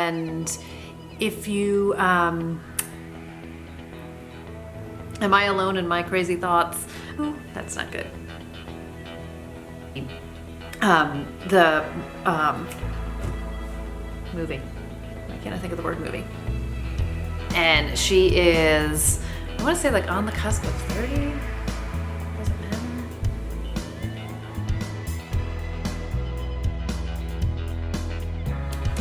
And if you, am I alone in my crazy thoughts? Oh, that's not good. Movie. Why can't I think of the word movie? And she is, I want to say like on the cusp of 30. Does it matter?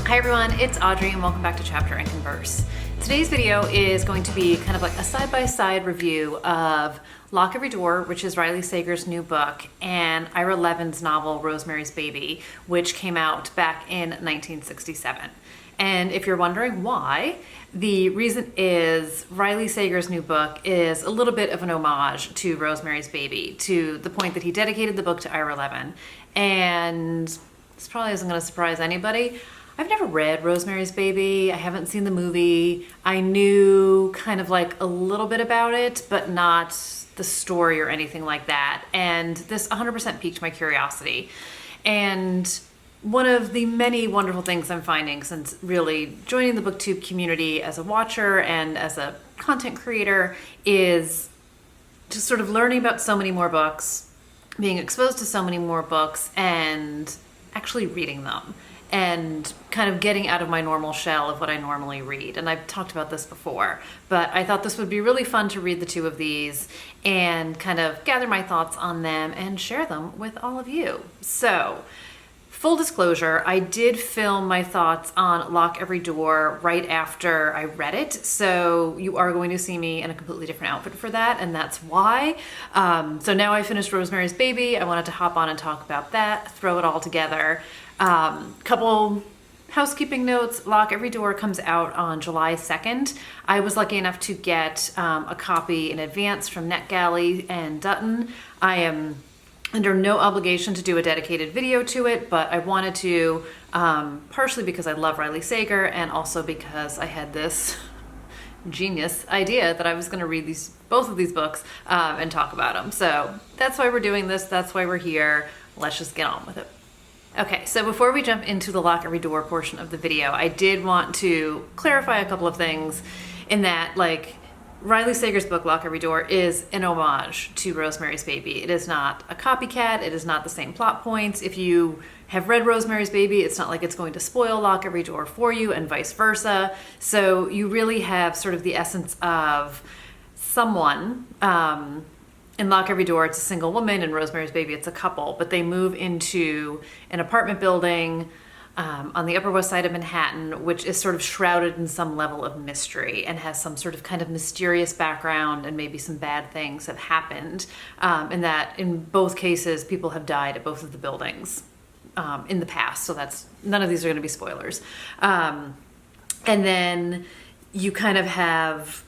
Hi everyone, it's Audrey and welcome back to Chapter and Converse. Today's video is going to be kind of like a side-by-side review of Lock Every Door, which is Riley Sager's new book, and Ira Levin's novel, Rosemary's Baby, which came out back in 1967. And if you're wondering why, the reason is Riley Sager's new book is a little bit of an homage to Rosemary's Baby, to the point that he dedicated the book to Ira Levin. And this probably isn't going to surprise anybody. I've never read Rosemary's Baby. I haven't seen the movie. I knew kind of like a little bit about it, but not the story or anything like that. And this 100% piqued my curiosity. And one of the many wonderful things I'm finding since really joining the BookTube community as a watcher and as a content creator is just sort of learning about so many more books, being exposed to so many more books, and actually reading them and kind of getting out of my normal shell of what I normally read. And I've talked about this before, but I thought this would be really fun to read the two of these and kind of gather my thoughts on them and share them with all of you. So, full disclosure, I did film my thoughts on Lock Every Door right after I read it, so you are going to see me in a completely different outfit for that, and that's why. So now I finished Rosemary's Baby. I wanted to hop on and talk about that, throw it all together. Couple housekeeping notes. Lock Every Door comes out on July 2nd. I was lucky enough to get a copy in advance from NetGalley and Dutton. I am under no obligation to do a dedicated video to it, but I wanted to, partially because I love Riley Sager and also because I had this genius idea that I was going to read both of these books and talk about them. So that's why we're doing this. That's why we're here. Let's just get on with it. Okay, so before we jump into the Lock Every Door portion of the video, I did want to clarify a couple of things in that, like, Riley Sager's book, Lock Every Door, is an homage to Rosemary's Baby. It is not a copycat. It is not the same plot points. If you have read Rosemary's Baby, it's not like it's going to spoil Lock Every Door for you and vice versa. So you really have sort of the essence of someone. In Lock Every Door, it's a single woman. In Rosemary's Baby, it's a couple. But they move into an apartment building on the Upper West Side of Manhattan, which is sort of shrouded in some level of mystery and has some sort of kind of mysterious background, and maybe some bad things have happened. And that in both cases, people have died at both of the buildings in the past. So none of these are going to be spoilers. And then you kind of have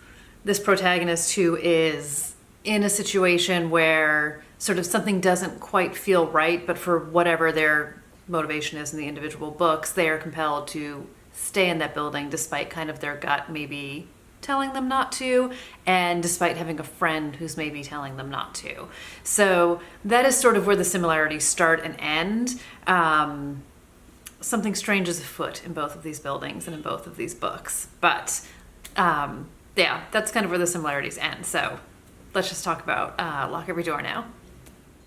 this protagonist who is in a situation where sort of something doesn't quite feel right, but for whatever their motivation is in the individual books, they are compelled to stay in that building despite kind of their gut maybe telling them not to, and despite having a friend who's maybe telling them not to. So that is sort of where the similarities start and end. Something strange is afoot in both of these buildings and in both of these books. But yeah, that's kind of where the similarities end. So let's just talk about Lock Every Door now.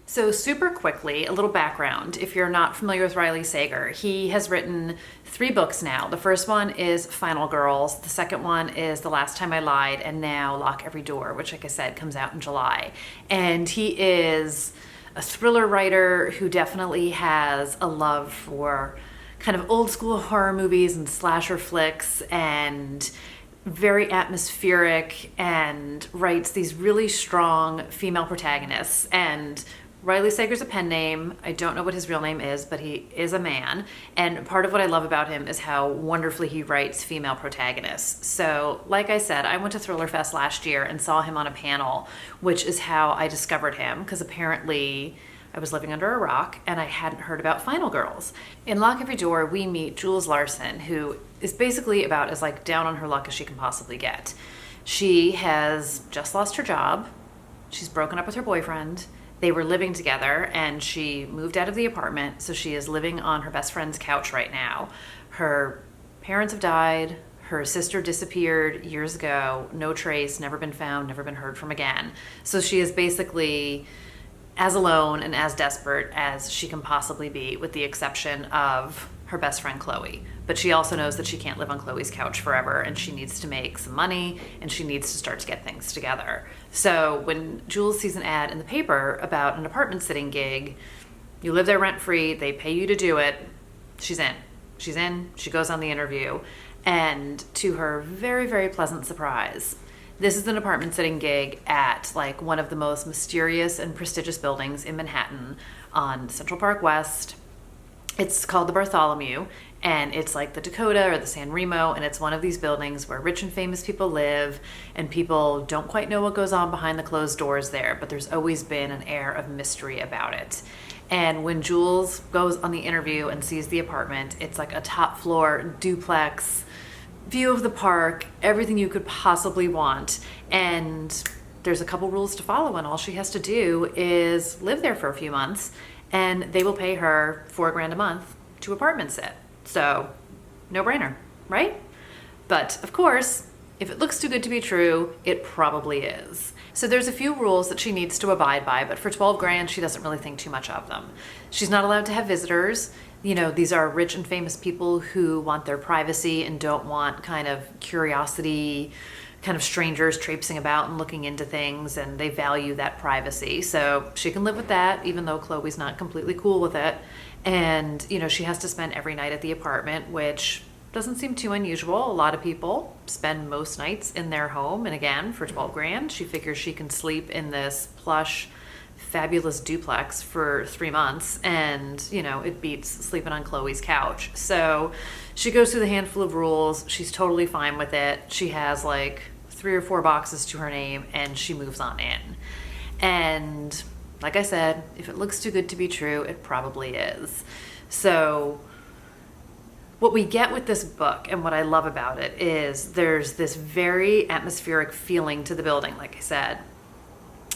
So super quickly, a little background. If you're not familiar with Riley Sager, he has written 3 books now. The first one is Final Girls. The second one is The Last Time I Lied, and now Lock Every Door, which, like I said, comes out in July. And he is a thriller writer who definitely has a love for kind of old school horror movies and slasher flicks, and very atmospheric, and writes these really strong female protagonists. And Riley Sager's a pen name. I don't know what his real name is, but he is a man. And part of what I love about him is how wonderfully he writes female protagonists. So, like I said, I went to Thriller Fest last year and saw him on a panel, which is how I discovered him, because apparently I was living under a rock and I hadn't heard about Final Girls. In Lock Every Door, we meet Jules Larson, who is basically about as like down on her luck as she can possibly get. She has just lost her job. She's broken up with her boyfriend. They were living together and she moved out of the apartment, so she is living on her best friend's couch right now. Her parents have died. Her sister disappeared years ago, no trace, never been found, never been heard from again. So she is basically as alone and as desperate as she can possibly be, with the exception of her best friend Chloe. But she also knows that she can't live on Chloe's couch forever, and she needs to make some money, and she needs to start to get things together. So when Jules sees an ad in the paper about an apartment sitting gig, you live there rent free, they pay you to do it, she's in. She's in, she goes on the interview, and to her very, very pleasant surprise, this is an apartment sitting gig at like one of the most mysterious and prestigious buildings in Manhattan on Central Park West. It's called the Bartholomew, and it's like the Dakota or the San Remo, and it's one of these buildings where rich and famous people live, and people don't quite know what goes on behind the closed doors there, but there's always been an air of mystery about it. And when Jules goes on the interview and sees the apartment, it's like a top floor duplex, view of the park, everything you could possibly want. And there's a couple rules to follow, and all she has to do is live there for a few months, and they will pay her $4,000 a month to apartment sit. So no brainer, right? But of course, if it looks too good to be true, it probably is. So there's a few rules that she needs to abide by, but for $12,000, she doesn't really think too much of them. She's not allowed to have visitors. You know, these are rich and famous people who want their privacy and don't want kind of curiosity, kind of strangers traipsing about and looking into things, and they value that privacy. So she can live with that, even though Chloe's not completely cool with it. And, you know, she has to spend every night at the apartment, which doesn't seem too unusual. A lot of people spend most nights in their home. And again, for $12,000, she figures she can sleep in this plush, fabulous duplex for 3 months, and you know, it beats sleeping on Chloe's couch. So she goes through the handful of rules. She's totally fine with it. She has like 3 or 4 boxes to her name, and she moves on in. And like I said, if it looks too good to be true, it probably is. So what we get with this book, and what I love about it, is there's this very atmospheric feeling to the building, like I said.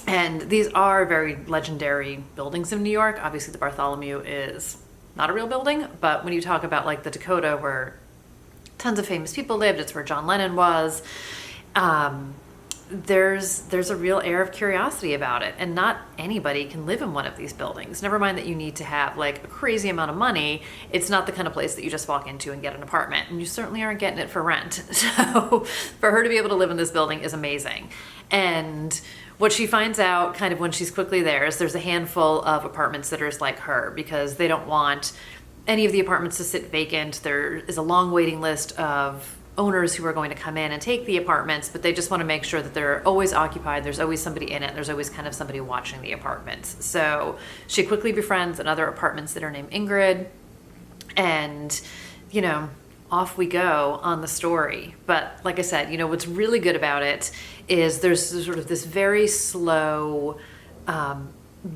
And these are very legendary buildings in New York. Obviously, the Bartholomew is not a real building, but when you talk about like the Dakota, where tons of famous people lived, it's where John Lennon was, there's a real air of curiosity about it. And not anybody can live in one of these buildings. Never mind that you need to have like a crazy amount of money. It's not the kind of place that you just walk into and get an apartment. And you certainly aren't getting it for rent. So for her to be able to live in this building is amazing. And what she finds out kind of when she's quickly there is there's a handful of apartment sitters like her, because they don't want any of the apartments to sit vacant. There is a long waiting list of owners who are going to come in and take the apartments, but they just want to make sure that they're always occupied. There's always somebody in it. There's always kind of somebody watching the apartments. So she quickly befriends another apartment sitter named Ingrid, and, you know, off we go on the story. But like I said, you know, what's really good about it is there's sort of this very slow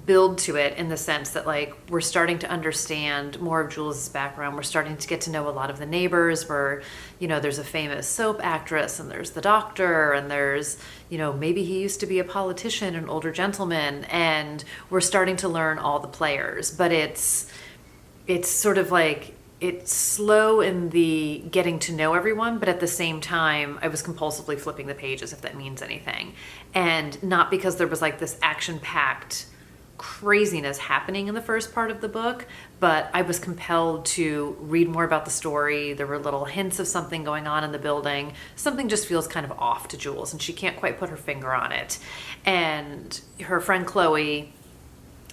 build to it, in the sense that like we're starting to understand more of Jules' background. We're starting to get to know a lot of the neighbors, where, you know, there's a famous soap actress, and there's the doctor, and there's, you know, maybe he used to be a politician, an older gentleman, and we're starting to learn all the players. But it's sort of like, it's slow in the getting to know everyone, but at the same time, I was compulsively flipping the pages, if that means anything. And not because there was like this action-packed craziness happening in the first part of the book, but I was compelled to read more about the story. There were little hints of something going on in the building. Something just feels kind of off to Jules, and she can't quite put her finger on it. And her friend Chloe,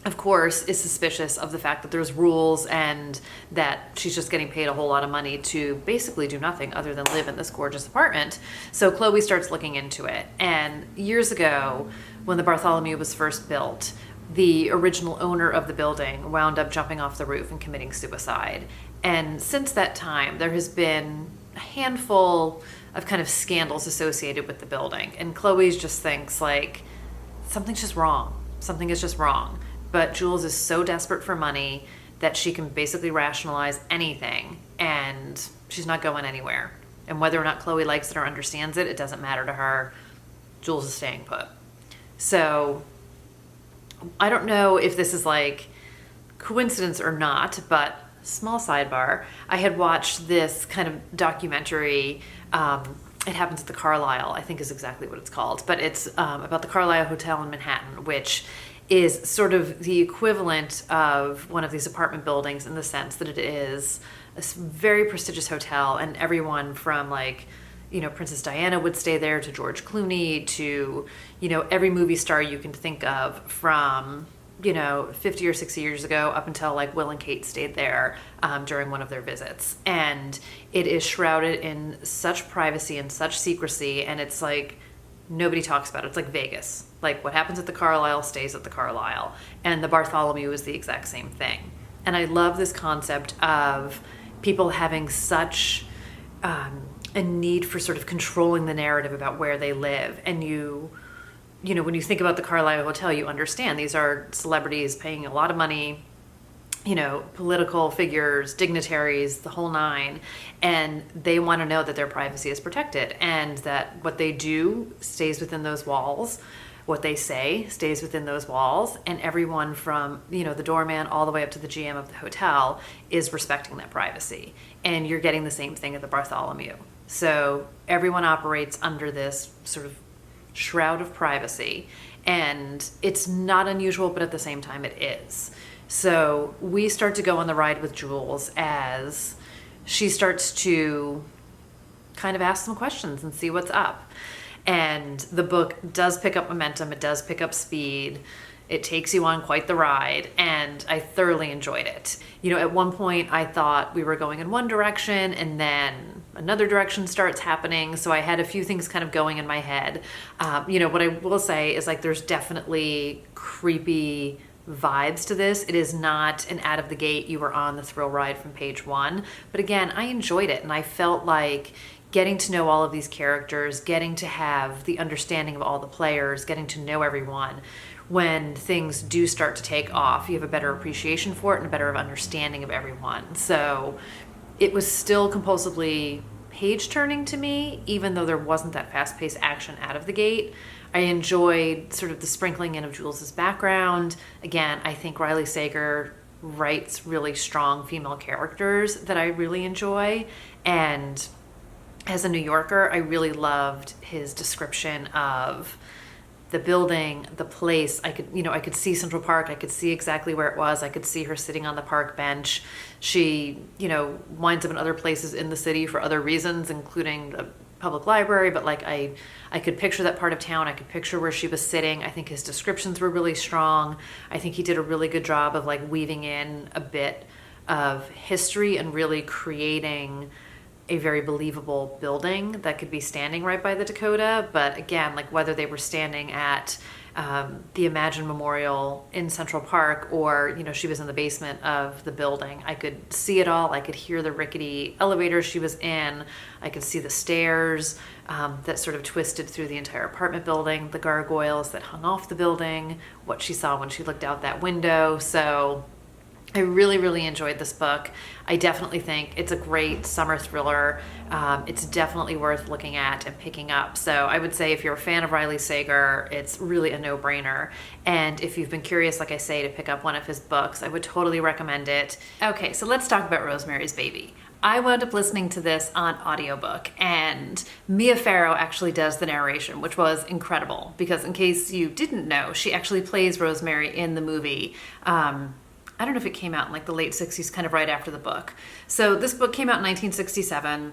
of course, is suspicious of the fact that there's rules and that she's just getting paid a whole lot of money to basically do nothing other than live in this gorgeous apartment. So Chloe starts looking into it. And years ago, when the Bartholomew was first built, the original owner of the building wound up jumping off the roof and committing suicide. And since that time, there has been a handful of kind of scandals associated with the building. And Chloe just thinks like, something's just wrong. Something is just wrong. But Jules is so desperate for money that she can basically rationalize anything, and she's not going anywhere. And whether or not Chloe likes it or understands it, it doesn't matter to her. Jules is staying put. So I don't know if this is like coincidence or not, but small sidebar. I had watched this kind of documentary. It Happens at the Carlisle, I think is exactly what it's called. But it's about the Carlisle Hotel in Manhattan, which is sort of the equivalent of one of these apartment buildings in the sense that it is a very prestigious hotel, and everyone from like, you know, Princess Diana would stay there, to George Clooney, to, you know, every movie star you can think of from, you know, 50 or 60 years ago up until like Will and Kate stayed there during one of their visits. And it is shrouded in such privacy and such secrecy, and it's like nobody talks about it. It's like Vegas. Like what happens at the Carlisle stays at the Carlisle. And the Bartholomew is the exact same thing. And I love this concept of people having such a need for sort of controlling the narrative about where they live. And you know, when you think about the Carlisle Hotel, you understand these are celebrities paying a lot of money, you know, political figures, dignitaries, the whole nine, and they want to know that their privacy is protected and that what they do stays within those walls, what they say stays within those walls, and everyone from, you know, the doorman all the way up to the GM of the hotel is respecting that privacy. And you're getting the same thing at the Bartholomew. So everyone operates under this sort of shroud of privacy, and it's not unusual, but at the same time it is. So we start to go on the ride with Jules as she starts to kind of ask some questions and see what's up. And the book does pick up momentum, it does pick up speed, it takes you on quite the ride, and I thoroughly enjoyed it. You know, at one point I thought we were going in one direction and then another direction starts happening, so I had a few things kind of going in my head. You know, what I will say is like there's definitely creepy vibes to this. It is not an out of the gate, you were on the thrill ride from page one, but again, I enjoyed it, and I felt like getting to know all of these characters, getting to have the understanding of all the players, getting to know everyone, when things do start to take off, you have a better appreciation for it and a better understanding of everyone. So it was still compulsively page turning to me, even though there wasn't that fast-paced action out of the gate. I enjoyed sort of the sprinkling in of Jules's background. Again, I think Riley Sager writes really strong female characters that I really enjoy. And as a New Yorker, I really loved his description of the building, the place. I could see Central Park. I could see exactly where it was. I could see her sitting on the park bench. She, you know, winds up in other places in the city for other reasons, including the public library, but like I could picture that part of town. I could picture where she was sitting. I think his descriptions were really strong. I think he did a really good job of like weaving in a bit of history and really creating a very believable building that could be standing right by the Dakota. But again, like whether they were standing at the Imagine Memorial in Central Park, or, you know, she was in the basement of the building, I could see it all. I could hear the rickety elevator she was in. I could see the stairs that sort of twisted through the entire apartment building, the gargoyles that hung off the building, what she saw when she looked out that window. So I really, really enjoyed this book. I definitely think it's a great summer thriller. It's definitely worth looking at and picking up. So I would say if you're a fan of Riley Sager, it's really a no-brainer. And if you've been curious, like I say, to pick up one of his books, I would totally recommend it. Okay, so let's talk about Rosemary's Baby. I wound up listening to this on audiobook, and Mia Farrow actually does the narration, which was incredible, because in case you didn't know, she actually plays Rosemary in the movie. I don't know if it came out in like the late 60s, kind of right after the book. So this book came out in 1967.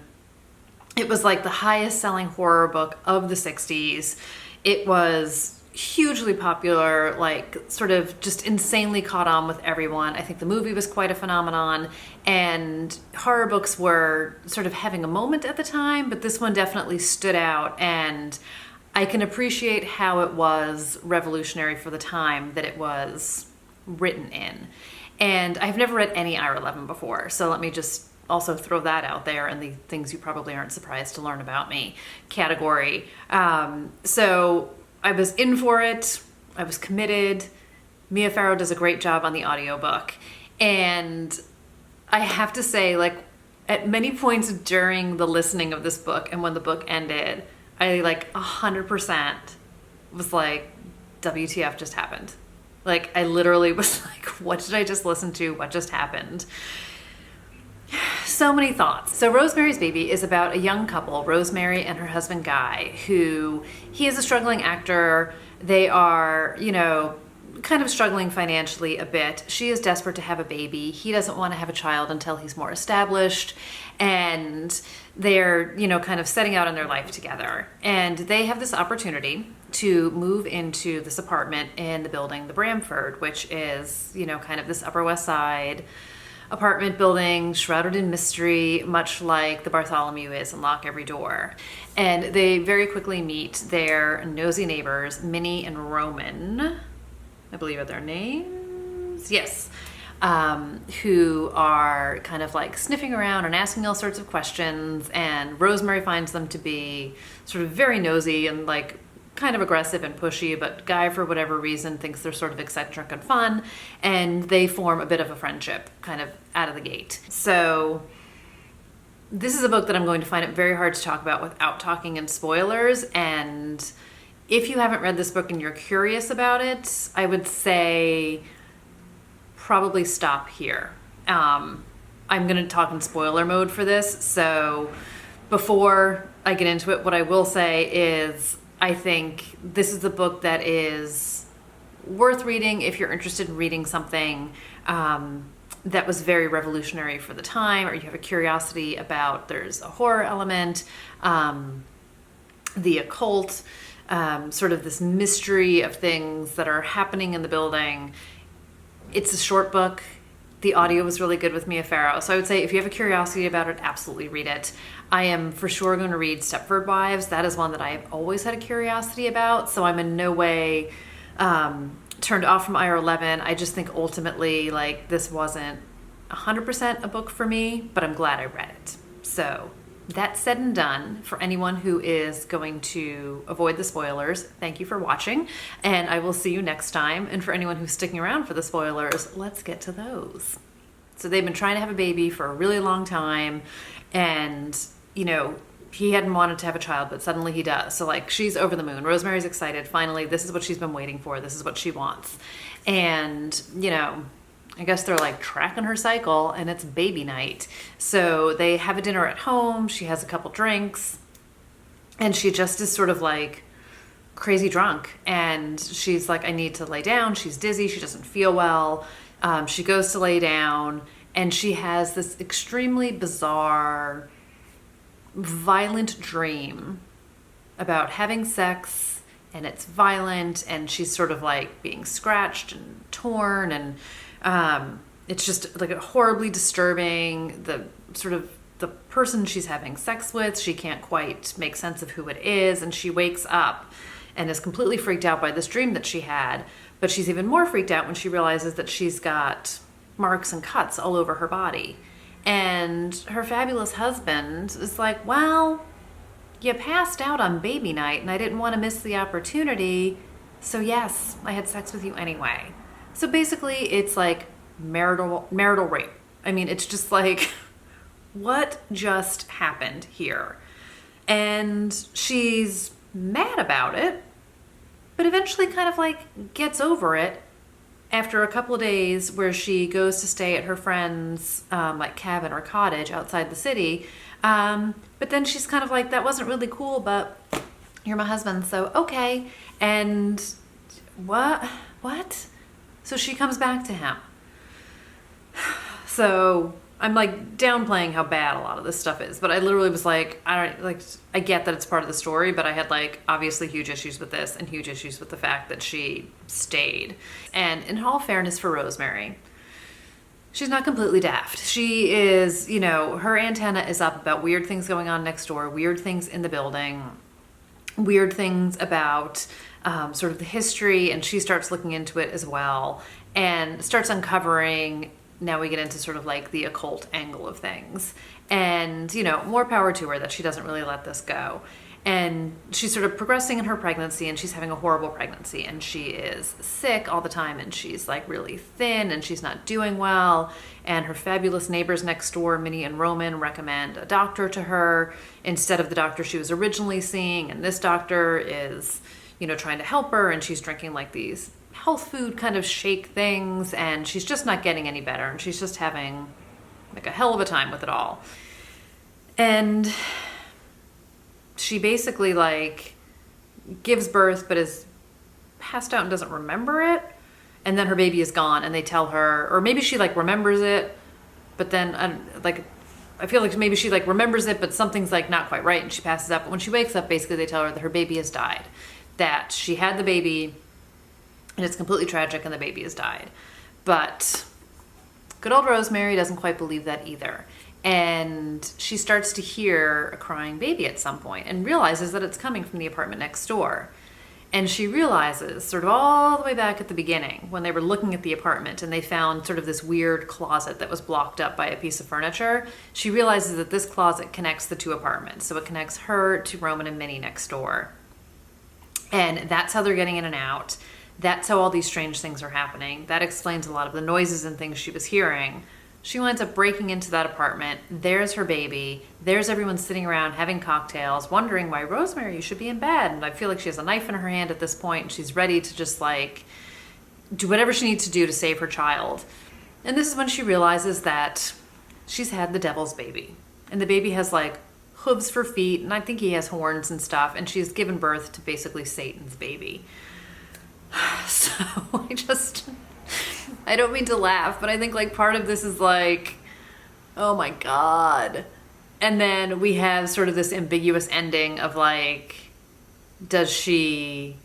It was like the highest selling horror book of the 60s. It was hugely popular, like sort of just insanely caught on with everyone. I think the movie was quite a phenomenon, and horror books were sort of having a moment at the time, but this one definitely stood out, and I can appreciate how it was revolutionary for the time that it was written in. And I've never read any Ira Levin before, so let me just also throw that out there in the things you probably aren't surprised to learn about me category. So I was in for it. I was committed. Mia Farrow does a great job on the audiobook. And I have to say, like, at many points during the listening of this book and when the book ended, I like 100% was like, WTF just happened. Like, I literally was like, what did I just listen to? What just happened? So many thoughts. So Rosemary's Baby is about a young couple, Rosemary and her husband Guy, who he is a struggling actor. They are, kind of struggling financially a bit. She is desperate to have a baby. He doesn't want to have a child until he's more established. And they're, kind of setting out on their life together. And they have this opportunity to move into this apartment in the building, the Bramford, which is, kind of this Upper West Side apartment building shrouded in mystery, much like the Bartholomew is in Lock Every Door. And they very quickly meet their nosy neighbors, Minnie and Roman, I believe are their names. Yes. Who are kind of like sniffing around and asking all sorts of questions. And Rosemary finds them to be sort of very nosy and like kind of aggressive and pushy, but Guy, for whatever reason, thinks they're sort of eccentric and fun, and they form a bit of a friendship kind of out of the gate. So this is a book that I'm going to find it very hard to talk about without talking in spoilers, and if you haven't read this book and you're curious about it, I would say probably stop here. I'm going to talk in spoiler mode for this, so before I get into it, what I will say is I think this is the book that is worth reading if you're interested in reading something that was very revolutionary for the time, or you have a curiosity about, there's a horror element, the occult, sort of this mystery of things that are happening in the building. It's a short book. The audio was really good with Mia Farrow. So I would say if you have a curiosity about it, absolutely read it. I am for sure going to read Stepford Wives. That is one that I have always had a curiosity about. So I'm in no way turned off from Ira Levin. I just think ultimately, like, this wasn't 100% a book for me, but I'm glad I read it. So that said and done, for anyone who is going to avoid the spoilers, thank you for watching, and I will see you next time. And for anyone who's sticking around for the spoilers, let's get to those. So they've been trying to have a baby for a really long time, and he hadn't wanted to have a child, but suddenly he does. So like, she's over the moon. Rosemary's excited. Finally, this is what she's been waiting for. This is what she wants. And I guess they're like tracking her cycle, and it's baby night. So they have a dinner at home. She has a couple drinks, and she just is sort of like crazy drunk. And she's like, I need to lay down. She's dizzy. She doesn't feel well. She goes to lay down, and she has this extremely bizarre, violent dream about having sex, and it's violent, and she's sort of like being scratched and torn, and it's just like horribly disturbing. The person she's having sex with, she can't quite make sense of who it is, and she wakes up and is completely freaked out by this dream that she had. But she's even more freaked out when she realizes that she's got marks and cuts all over her body. And her fabulous husband is like, well, you passed out on baby night and I didn't want to miss the opportunity, so yes, I had sex with you anyway. So basically it's like marital rape. I mean, it's just like, what just happened here? And she's mad about it, but eventually kind of like gets over it after a couple of days where she goes to stay at her friend's like cabin or cottage outside the city. But then she's kind of like, that wasn't really cool, but you're my husband, so okay. And what? So she comes back to him. So I'm like downplaying how bad a lot of this stuff is, but I literally was like, I get that it's part of the story, but I had like obviously huge issues with this and huge issues with the fact that she stayed. And in all fairness for Rosemary, she's not completely daft. She is, her antenna is up about weird things going on next door, weird things in the building, weird things about sort of the history, and she starts looking into it as well and starts uncovering. Now we get into sort of like the occult angle of things, and more power to her that she doesn't really let this go. And she's sort of progressing in her pregnancy, and she's having a horrible pregnancy, and she is sick all the time, and she's like really thin, and she's not doing well. And her fabulous neighbors next door, Minnie and Roman, recommend a doctor to her instead of the doctor she was originally seeing. And this doctor is, trying to help her, and she's drinking like these health food kind of shake things, and she's just not getting any better, and she's just having like a hell of a time with it all. And she basically like gives birth but is passed out and doesn't remember it. And then her baby is gone and they tell her, or maybe she like remembers it, but then I feel like maybe she like remembers it, but something's like not quite right and she passes out. But when she wakes up, basically they tell her that her baby has died, that she had the baby and it's completely tragic and the baby has died. But good old Rosemary doesn't quite believe that either. And she starts to hear a crying baby at some point and realizes that it's coming from the apartment next door. And she realizes, sort of all the way back at the beginning, when they were looking at the apartment and they found sort of this weird closet that was blocked up by a piece of furniture, she realizes that this closet connects the two apartments. So it connects her to Roman and Minnie next door. And that's how they're getting in and out. That's how all these strange things are happening. That explains a lot of the noises and things she was hearing. She winds up breaking into that apartment. There's her baby. There's everyone sitting around having cocktails, wondering why Rosemary, you should be in bed. And I feel like she has a knife in her hand at this point, and she's ready to just like do whatever she needs to do to save her child. And this is when she realizes that she's had the devil's baby. And the baby has like hooves for feet, and I think he has horns and stuff. And she's given birth to basically Satan's baby. So I don't mean to laugh, but I think like part of this is like, oh my God. And then we have sort of this ambiguous ending of like, does she,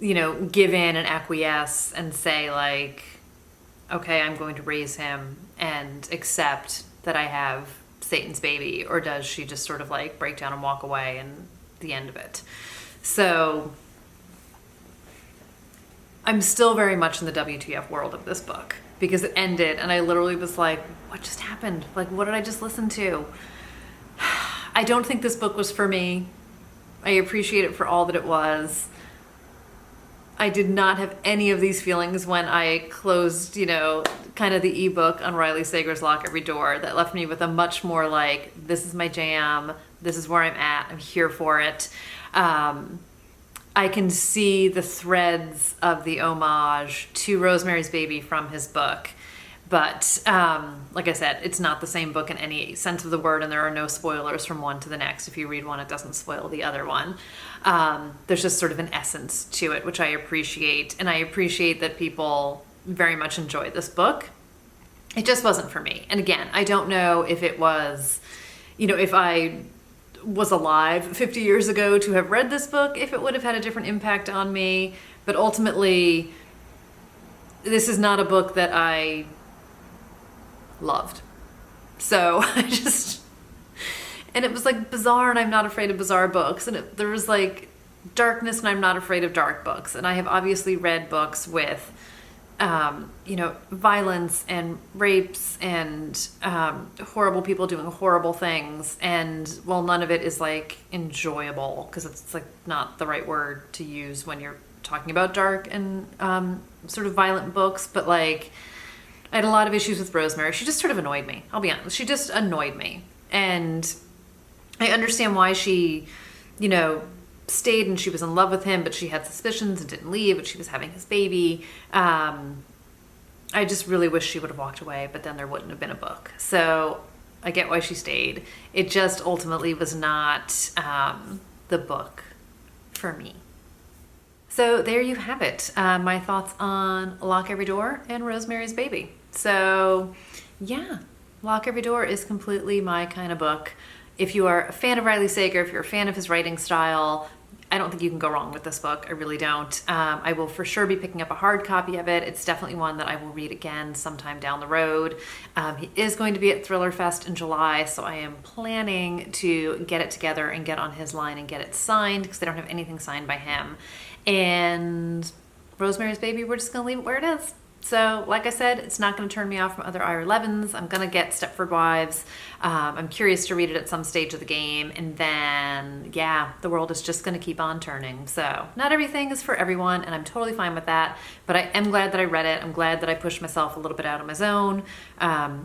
give in and acquiesce and say like, okay, I'm going to raise him and accept that I have Satan's baby? Or does she just sort of like break down and walk away and the end of it? So I'm still very much in the WTF world of this book because it ended and I literally was like, what just happened? Like, what did I just listen to? I don't think this book was for me. I appreciate it for all that it was. I did not have any of these feelings when I closed, kind of the ebook on Riley Sager's Lock Every Door. That left me with a much more like, this is my jam. This is where I'm at. I'm here for it. I can see the threads of the homage to Rosemary's Baby from his book. But like I said, it's not the same book in any sense of the word, and there are no spoilers from one to the next. If you read one, it doesn't spoil the other one. There's just sort of an essence to it, which I appreciate. And I appreciate that people very much enjoy this book. It just wasn't for me. And again, I don't know if it was, if I was alive 50 years ago to have read this book, if it would have had a different impact on me. But ultimately, this is not a book that I loved. So and it was like bizarre, and I'm not afraid of bizarre books. And there was like darkness, and I'm not afraid of dark books. And I have obviously read books with violence and rapes and horrible people doing horrible things. And while none of it is like enjoyable, because it's like not the right word to use when you're talking about dark and sort of violent books, but like I had a lot of issues with Rosemary. She just sort of annoyed me. I'll be honest. She just annoyed me. And I understand why she, stayed and she was in love with him, but she had suspicions and didn't leave, but she was having his baby. I just really wish she would have walked away, but then there wouldn't have been a book. So I get why she stayed. It just ultimately was not the book for me. So there you have it. My thoughts on Lock Every Door and Rosemary's Baby. So yeah, Lock Every Door is completely my kind of book. If you are a fan of Riley Sager, if you're a fan of his writing style, I don't think you can go wrong with this book. I really don't. I will for sure be picking up a hard copy of it. It's definitely one that I will read again sometime down the road. He is going to be at Thriller Fest in July, so I am planning to get it together and get on his line and get it signed, because they don't have anything signed by him. And Rosemary's Baby, we're just going to leave it where it is. So, like I said, it's not going to turn me off from other Ira Levins. I'm going to get Stepford Wives. I'm curious to read it at some stage of the game. And then, yeah, the world is just going to keep on turning. So, not everything is for everyone, and I'm totally fine with that. But I am glad that I read it. I'm glad that I pushed myself a little bit out of my zone.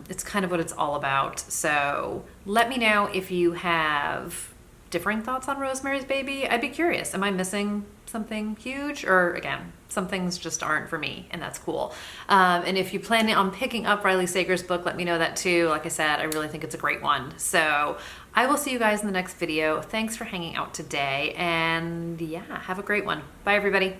It's kind of what it's all about. So, let me know if you have differing thoughts on Rosemary's Baby. I'd be curious. Am I missing something huge? Or again, some things just aren't for me, and that's cool. And if you plan on picking up Riley Sager's book, let me know that too. Like I said, I really think it's a great one. So I will see you guys in the next video. Thanks for hanging out today, and yeah, have a great one. Bye, everybody.